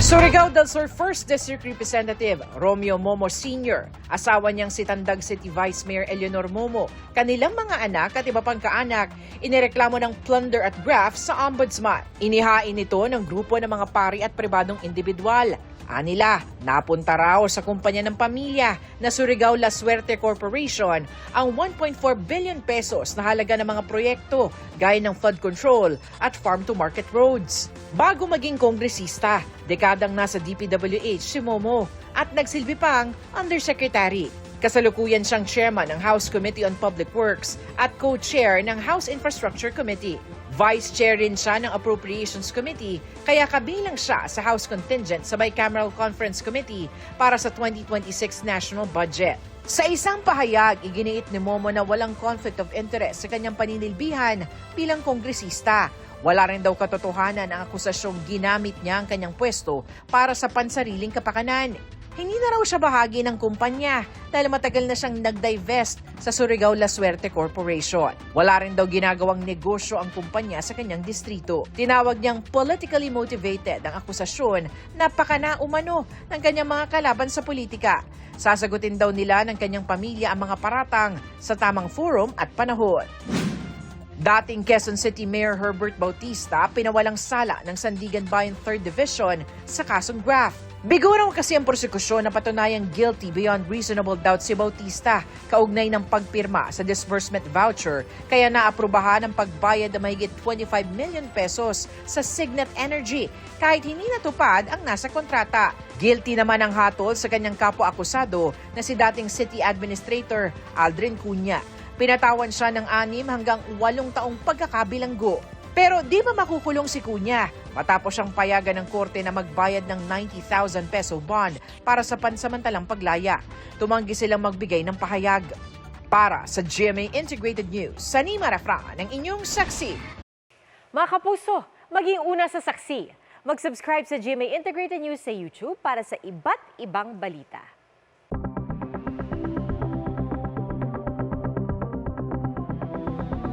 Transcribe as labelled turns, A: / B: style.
A: Surigao del Sur 1st District Representative Romeo Momo Sr., asawa niyang si Tandag City Vice Mayor Eleanor Momo, kanilang mga anak at iba pang kaanak, inireklamo ng plunder at graft sa ombudsman. Inihain ito ng grupo ng mga pari at pribadong individual. Anila, napunta raw sa kumpanya ng pamilya na Surigao La Suerte Corporation ang 1.4 billion pesos na halaga ng mga proyekto gaya ng flood control at farm-to-market roads. Bago maging kongresista, dekadang nasa DPWH si Momo at nagsilbi pang undersecretary. Kasalukuyan siyang chairman ng House Committee on Public Works at co-chair ng House Infrastructure Committee. Vice Chair rin siya ng Appropriations Committee, kaya kabilang siya sa House Contingent sa Bicameral Conference Committee para sa 2026 National Budget. Sa isang pahayag, iginiit ni Momo na walang conflict of interest sa kanyang paninilbihan bilang kongresista. Wala rin daw katotohanan ang akusasyong ginamit niya ang kanyang pwesto para sa pansariling kapakanan. Hindi na raw siya bahagi ng kumpanya dahil matagal na siyang nag-divest sa Surigao La Suerte Corporation. Wala rin daw ginagawang negosyo ang kumpanya sa kanyang distrito. Tinawag niyang politically motivated ang akusasyon na pakana-umano ng kanyang mga kalaban sa politika. Sasagutin daw nila ng kanyang pamilya ang mga paratang sa tamang forum at panahon. Dating Quezon City Mayor Herbert Bautista pinawalang sala ng Sandigan Bayan 3rd Division sa kasong graft. Bigo raw kasi ang prosekusyon na patunayang guilty beyond reasonable doubt si Bautista kaugnay ng pagpirma sa disbursement voucher kaya naaprubahan ang pagbayad ng mahigit 25 million pesos sa Signet Energy kahit hindi natupad ang nasa kontrata. Guilty naman ang hatol sa kanyang kapwa-akusado na si dating City Administrator Aldrin Cunha. Pinatawan siya ng 6 hanggang 8 taong pagkakabilanggo. Pero di ba makukulong si Cunha matapos siyang payagan ng korte na magbayad ng 90,000 peso bond para sa pansamantalang paglaya. Tumanggi silang magbigay ng pahayag. Para sa GMA Integrated News, Sanima Rafran, ang inyong saksi.
B: Mga kapuso, maging una sa saksi. Mag-subscribe sa GMA Integrated News sa YouTube para sa iba't ibang balita.